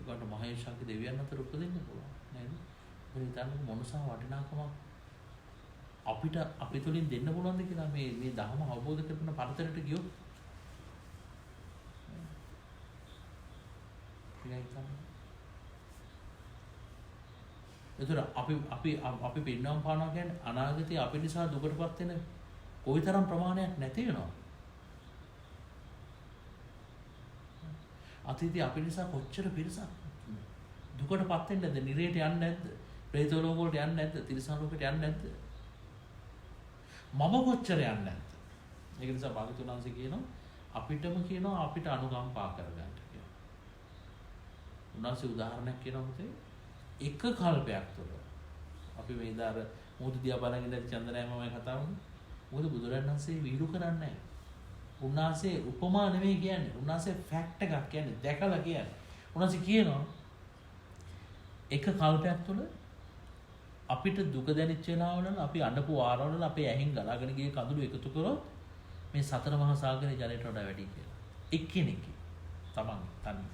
ඒකට මහේශාක්‍ය දෙවියන් අතර උපදින්න පුළුවන් නේද? ඒ හිතන්න මොනසා වටිනාකමක් අපිට අපි තුලින් දෙන්න පුළුවන්ද කියලා මේ ධර්ම අවබෝධ කරගෙන පරතරයට ගියොත් එතකොට අපි පින්නම් පානවා කියන්නේ අනාගතයේ අපි නිසා දුකටපත් වෙන කොයිතරම් ප්‍රමාණයක් නැති වෙනවද? අතීතයේ අපි නිසා කොච්චර පිරිසක් දුකටපත් වෙන්නේ නැද්ද? නිරේට යන්නේ නැද්ද? ප්‍රේත ලෝක වලට යන්නේ නැද්ද? තිරිසන් ලෝකෙට යන්නේ නැද්ද? මම කොච්චර යන්නේ නැද්ද? ඒක නිසා භාග්‍යවතුන් වහන්සේ කියනවා අපිටම කියනවා අපිට අනුකම්පා කරගන්න කියලා. උන්වහන්සේ උදාහරණයක් කියනවා මොකද? එක කල්පයක් තුළ අපි මේ දාර මොහොත දිහා බලන් ඉඳලා චන්දනයම මම කතා වුණා. මොකද බුදුරජාණන් වහන්සේ විහිළු කරන්නේ නැහැ. උන්වහන්සේ උපමා නෙමෙයි කියන්නේ. උන්වහන්සේ ෆැක්ට් එකක් කියන්නේ දැකලා කියන්නේ. උන්වහන්සේ කියනවා එක කල්පයක් තුළ අපිට දුක දැනෙච්ච වෙලාවවල අපි අඬපු ආරවල අපේ ඇහෙන් ගලාගෙන ගිය කඳුළු එකතු කරොත් මේ සතර මහා සාගරයේ ජලයට වඩා වැඩි කියලා. එක්කෙනෙක් තමන් තනි.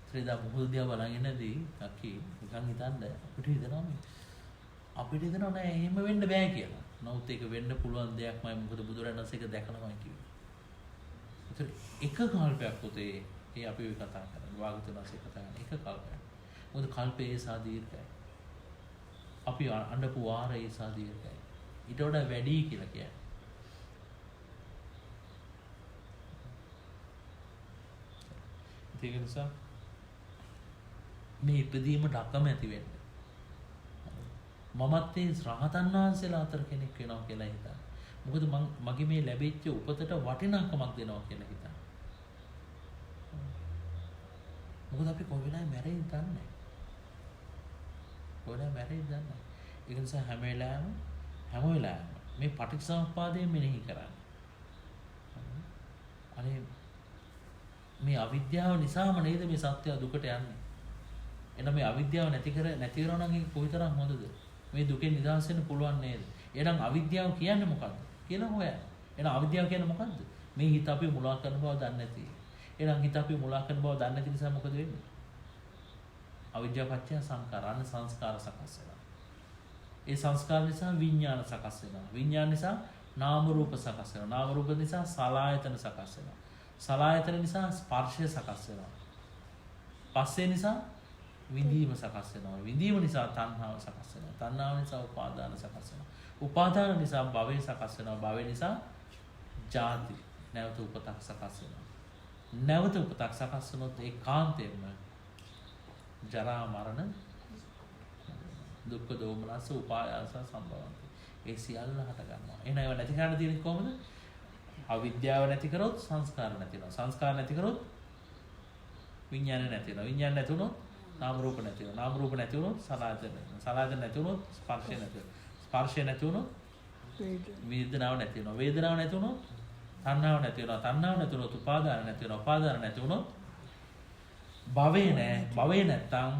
ශ්‍රීදා මුහුද දිහා බලන් ඉන්නදී අකි නිකන් හිතන්න අපිට හිතනවා නෑ එහෙම වෙන්න බෑ කියලා. නමුත් ඒක වෙන්න පුළුවන් දෙයක්මයි මොකද බුදුරජාණන් වහන්සේ ඒක දැකලාමයි කිව්වේ. ඒතර එක කල්පයක් පුතේ ඒ අපි ඔය කතා කරන්නේ භාග්‍යවතුන් වහන්සේ කතා කරන එක කල්පයක්. මොකද කල්පයේ සාදීර්ඝයි. අපි අඬපු වාරයේ සාදීර්ඝයි. ඊට වඩා වැඩි කියලා කියන්නේ. ඒක නිසා මේ ඉපදීමට අකමැති වෙන්න. මමත් ඒ රහතන් වහන්සේලා අතර කෙනෙක් වෙනවා කියලා හිතන්න. මොකද මගේ මේ ලැබිච්ච උපතට වටිනාකමක් දෙනවා කියලා හිතන්න. මොකද අපි කොයි වෙලාවෙ මැරෙයිද දන්නේ නැහැ. කොහෙද මැරෙයිද දන්නේ නැහැ. ඒක නිසා හැම වෙලාවෙම මේ පටිච්චසමුප්පාදයෙන් මෙනෙහි කරන්න. අනේ මේ අවිද්‍යාව නිසාම නේද මේ සත්‍ය දුකට යන්නේ. එහෙනම් මේ අවිද්‍යාව නැති වෙනවා නම් ඒක කොයිතරම් හොඳද? මේ දුකෙන් නිදහස් වෙන්න පුළුවන් නේද? එහෙනම් අවිද්‍යාව කියන්නේ මොකද්ද? කියලා හොයන්න. එහෙනම් අවිද්‍යාව කියන්නේ මොකද්ද? මේ හිත අපි මුලා කරන බව දන්නේ නැති. එහෙනම් හිත අපි මුලා කරන බව දන්නේ නැති නිසා මොකද වෙන්නේ? අවිද්‍යාව පත්‍ය සංකාර අන්න සංස්කාර සකස් වෙනවා. ඒ සංස්කාර නිසා විඥාන සකස් වෙනවා. විඥාන නිසා නාම රූප සකස් වෙනවා. නාම රූප නිසා සලආයතන සකස් වෙනවා. සලආයතන නිසා ස්පර්ශය සකස් වෙනවා. පස්සේ නිසා විඳීම සකස් වෙනවා. විඳීම නිසා තණ්හාව සකස් වෙනවා. තණ්හාව නිසා උපාදාන සකස් වෙනවා. උපාදාන නිසා භවය සකස් වෙනවා. භවය නිසා ජාති නැවත උපතක් සකස් වෙනවා. නැවත උපතක් සකස් වුණොත් ඒ කාන්තේම ජරා මරණ දුක්ඛ දෝමනස උපායාස සම්භවಂತಿ. ඒ සියල්ල හට ගන්නවා. එහෙනම් ඒවා නැති කරන්න තියෙන්නේ කොහොමද? අවිද්‍යාව නැති කරොත් සංස්කාර නැති වෙනවා. සංස්කාර නැති කරොත් විඥාන නැති වෙනවා. විඥාන නැති වුණොත් නාම රූප නැති වෙනවා. නාම රූප නැති වුණොත් සලආයතන. සලආයතන නැති වුණොත් ස්පර්ශය නැති වෙනවා. ස්පර්ශය නැති වුණොත් වේදනාව නැති වෙනවා. වේදනාව නැති වුණොත් තණ්හාව නැති වෙනවා. තණ්හාව නැති වුණොත් උපාදාන නැති වෙනවා. උපාදාන නැති වුණොත් භවේ නැහැ. භවේ නැත්තම්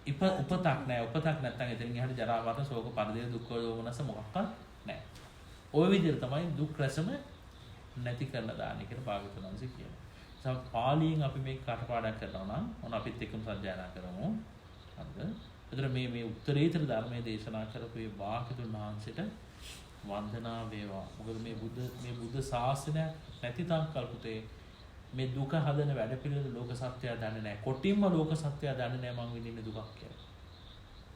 උපතක් නැහැ. උපතක් නැත්තම් එතනින් එහාට ජරා මරණ ශෝක පරිදේ දුක්ඛ දෝමනස මොකක්වත් නැහැ. ওই විදිහට තමයි දුක් රසම නැති කරලා දාන්නේ කියලා භාග්‍යවතුන් වහන්සේ කියනවා. පාලියෙන් අපි මේක කටපාඩම් කරනවා නම් මොන අපිත් එක්කම සජ්ජායනා කරමු. හරිද? එතන මේ උත්තරීතර ධර්මයේ දේශනා කරපු මේ භාග්‍යවතුන් වහන්සේට වන්දනා වේවා. මොකද මේ බුද්ධ ශාසනය නැති තාක්කල් පුතේ මේ දුක හදන වැඩ පිළිවෙල ලෝක සත්‍යය දන්නේ නැහැ. කොටින්ම ලෝක සත්‍යය දන්නේ නැහැ මං විඳින්නේ දුකක් කියලා.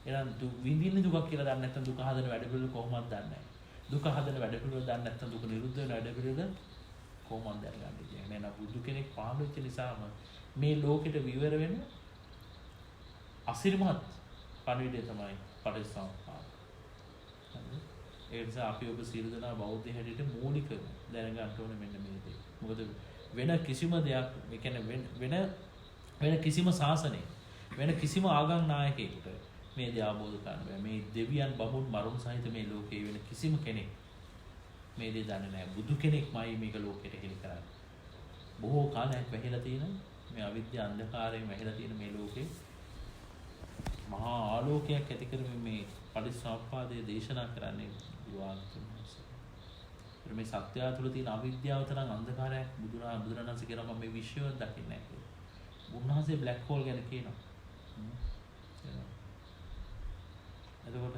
එහෙනම් විඳින්නේ දුකක් කියලා දන්නේ නැත්නම් දුක හදන වැඩ පිළිවෙල කොහොමද දන්නේ නැහැ. දුක හදන වැඩ පිළිවෙල දන්නේ නැත්නම් දුක නිරුද්ධ වෙන වැඩ පිළිවෙල කොහොමද දැනගන්නේ කියන්නේ. එහෙනම් බුදු කෙනෙක් පහළ වෙච්ච නිසාම මේ ලෝකෙට විවර වෙන අසිරිමත් පණිවිඩය තමයි පටිච්චසමුප්පාද. ඒ නිසා අපි ඔබ සියලු දෙනා බෞද්ධ හැටියට මූලික දැනගන්න ඕනේ මෙන්න මේ දේ. මොකද වෙන කිසිම දෙයක් ඒ කියන්නේ වෙන කිසිම ශාසනයක වෙන කිසිම ආගම් නායකයෙකුට මේ දේ අවබෝධ කරගන්න බෑ. මේ දෙවියන් බමුණු මරුන් සහිත මේ ලෝකේ වෙන කිසිම කෙනෙක් මේ දේ දන්නේ නැහැ. බුදු කෙනෙක්මයි මේක ලෝකෙට හෙළි කරන්නේ. බොහෝ කාලයක් වැහිලා තියෙන මේ අවිද්‍යා අන්ධකාරයෙන් වැහිලා තියෙන මේ ලෝකේ මහා ආලෝකයක් ඇති කරමින් මේ පටිච්චසමුප්පාදයේ දේශනා කරන්නේ බුදුආගම. මේ සත්‍යය තුළ තියෙන අවිද්‍යාව තරම් අන්ධකාරයක් බුදුරණන්සේ කියනවා මම මේ විශ්වය දකින්නේ නැහැ කියලා. උන්වහන්සේ බ්ලැක් හෝල් ගැන කියනවා. එතකොට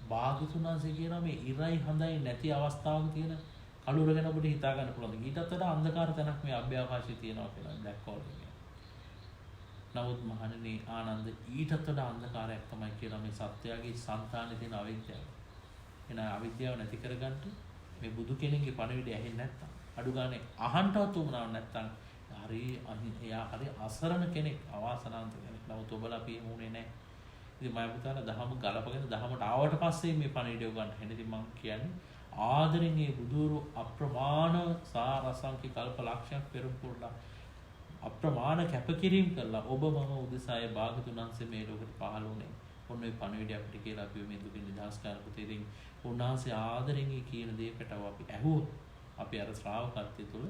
භාග්‍යවතුන් වහන්සේ කියනවා මේ ඉරයි හඳයි නැති අවස්ථාවක තියෙන කළුවර ගැන ඔබට හිතා ගන්න පුළුවන්. ඊටත් වඩා අන්ධකාර තැනක් මේ අභ්‍යවකාශයේ තියෙනවා කියලා බ්ලැක් හෝල් එක. නමුත් මහණෙනි ආනන්ද ඊටත් වඩා අන්ධකාරයක් තමයි කියලා මේ සත්‍යයේ సంతානේ තියෙන අවිද්‍යාව. එන අවිද්‍යාව නැති කරගන්න මේ බුදු කෙනෙක්ගේ පණිවිඩය ඇහෙන්නේ නැත්තම් අඩු ගානේ අහන්නවත් උවමනාවක් නැත්තම් හරි එයා හරි අසරණ කෙනෙක් අවාසනාවන්ත කෙනෙක්. නමුත් ඔබලා අපි මුනේ නැහැ. ඉතින් මම පුතාලා දහම ගලපගෙන දහමට ආවට පස්සේ මේ පණිවිඩය ගන්න. ඉතින් මම කියන්නේ ආදරෙන් මේ බුදුරු අප්‍රමාණ සාරසංඛ්‍ය කල්ප ලක්ෂයක් පෙරම්පුරලා අප්‍රමාණ කැපකිරීම කළා. ඔබ මම උදෙසාය භාග්‍යවතුන් වහන්සේ මේ ලෝකෙට පහළ වුණේ. ඔන්න ඔය පණිවිඩය අපිට කියලා අපි මේ දුකින් නිදහස් කරපු තේරින් උන්වහන්සේ ආදරෙන් කියන දේකට අපි ඇහුවොත් අපි අර ශ්‍රාවකත්වය තුළ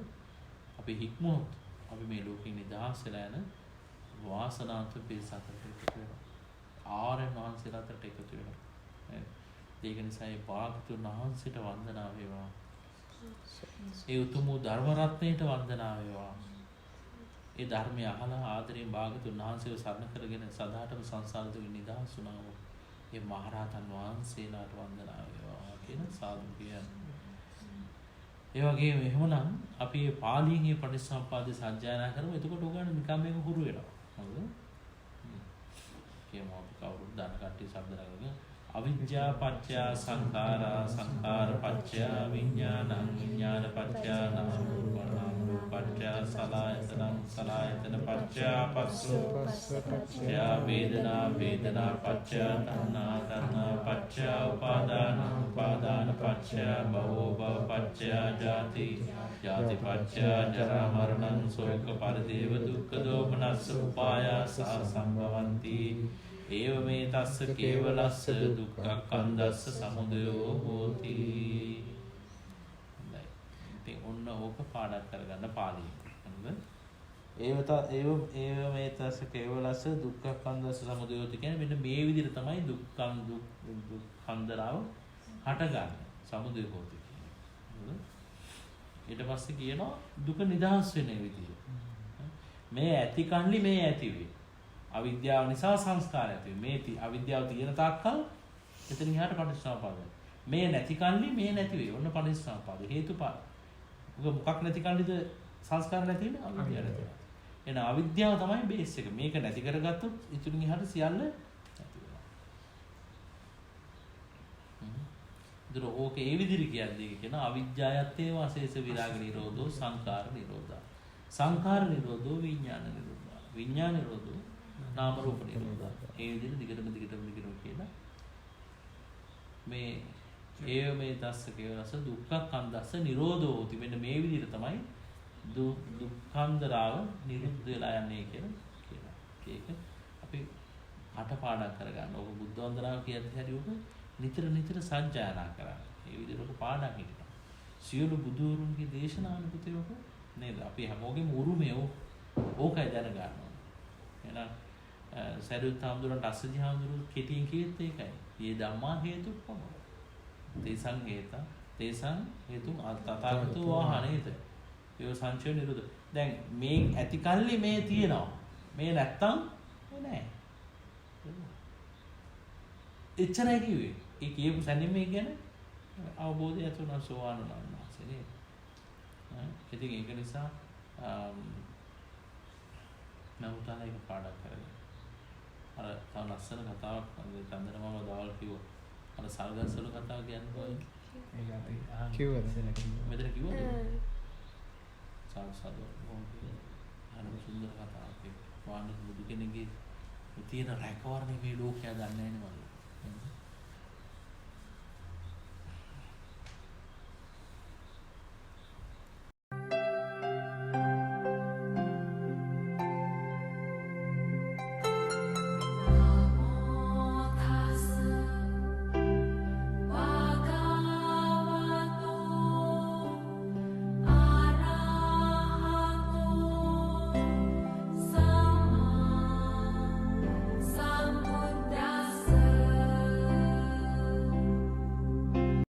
අපි හික්මුණොත් අපි මේ ලෝකෙන් නිදහස් වෙලා යන වාසනාවන්ත පිරිසකට එකතු වෙනවා. ආර්යයන් වහන්සේලාට එකතු වෙනවා. ඒක නිසා මේ භාග්‍යවතුන් වහන්සේට වන්දනා වේවා. ඒ උතුම් ධර්ම රත්නයට වන්දනා වේවා. ඒ ධර්මය අහලා ආදරයෙන් භාග්‍යවතුන් වහන්සේව සරණ කරගෙන සදාටම සංසාර දුකින් නිදහස් වුණා වූ මේ මහරහතන් වහන්සේලාට වන්දනා වේවා කියන සාදු කියන්නේ. ඒ වගේම එහෙමනම් අපි මේ පාලියෙන් මේ පටිච්චසමුප්පාදේ සජ්ජායනා කරමු. එතකොට උගන්න නිකම් මේක හුරු වෙනවා. හරිද? කියමු අපි කවුරුත් දන කට්ටිය ශබ්ද නගගෙන අවිජ්ජා පත්‍ය සංඛාරා සංඛාර පත්‍ය විඥානං විඥාන පත්‍ය නාම රූප නාම රූප පත්‍ය සලආයතනං සලආයතන පත්‍ය පස්සෝ පස්ස පත්‍ය වේදනා වේදනා පත්‍ය තණ්හා තණ්හා පත්‍ය උපාදාන උපාදාන පත්‍ය භවෝ භව පත්‍ය ජාති ජාති පත්‍ය ජරා මරණං ශෝක පරිදේව දුක්ඛ දෝමනස්ස උපායාස සම්භවಂತಿ ඒව මේ තස්ස කේවලස්ස දුක්ඛක්ඛන්දස්ස සමුදයෝ හෝති. හොඳයි. ඉතින් ඔන්න ඕක පාඩම් කරගන්න පාළියෙන්. හරිද? ඒව මේ තස්ස කේවලස්ස දුක්ඛක්ඛන්දස්ස සමුදයෝ හෝති කියන්නේ මෙන්න මේ විදිහට තමයි දුක්ඛන්දරාව හටගන්නේ. සමුදය හෝති කියන්නේ. ඊට පස්සේ කියනවා දුක නිදහස් වෙන විදිය. මේ ඇති කන්ලි මේ ඇති වේ. අවිද්‍යාව නිසා සංස්කාර ඇති වේ. මේ අවිද්‍යාව තියෙන තාක්කල් එතන ඉහාට පටිච්චසමුප්පාදයි. මේ නැති කන්ලි මේ නැති වේ. ඔන්න පටිච්චසමුප්පාද හේතුඵල. මොකක් නැති කන්ලිද සංස්කාර නැති වෙන්නේ? අවිද්‍යාව නැති. එන අවිද්‍යාව තමයි බේස් එක. මේක නැති කරගත්තොත් ඉතුරු ඉහාට සියල්ල නැති වෙනවා. දර ඕක ඒ විදිහට කියන්නේ කියන අවිජ්ජායත්තේ වාසේස විරාග නිරෝධෝ සංඛාර නිරෝධා. සංඛාර නිරෝධෝ විඥාන නිරෝධා. විඥාන නිරෝධෝ නාම රූප නිරෝධා. ඒ විදිහට දිගටම කියලා මේ ඒව මේ දස්ස කේවලස දුක්ඛක්ඛන්දස්ස නිරෝධෝ හොති. මෙන්න මේ විදිහට තමයි දුක්ඛන්දරාව නිරුද්ධ වෙලා යන්නේ කියලා. ඒක අපි අටපාඩම් කරගන්න. ඕක බුද්ධ වන්දනාව කියද්දී හරි ඕක නිතර සජ්ජායනා කරන්න. ඒ විදිහට පාඩම් හිටිනවා. සියලු බුදුරුන්ගේ දේශනානුපුතේ ඕක නේද? අපි හැමෝගෙම උරුමය ඕකයි දැනගන්න ඕනේ. එහෙනම් සරියුත් හාමුදුරන්ට අස්සජි හාමුදුරුවෝ කෙටියෙන් කියෙත් ඒකයි. මේ ධම්මා හේතුප්පම. තේසං හේතු තථාගතෝ වාහනේත. ඒ සංචය නිරුද්ධ. දැන් මේ ඇති කල්ලි මේ තියෙනවා. මේ නැත්තම් නෑ. එච්චරයි කිව්වේ. ඒ කියපු සැනින් මේ කියන්නේ අවබෝධය තුන සෝවාන් වුණාසේ නේද? ඉතින් ඒක නිසා මම උදාලා එක පාඩම් කරගෙන අර තව ලස්සන කතාවක් චන්දනමාම දාවල් කිව්වා. අර සල්ගස්සල කතාව කියන්නේ ඒක අපි කිව්වද? මෙතන කිව්වද? සාසදෝ අර සුන්දර කතාවක් කිව්වා. වාණි බුදු කෙනෙක්ගේ තියෙන රැකවරණේ මේ ලෝකයා දන්නේ නැහැ නේ මම.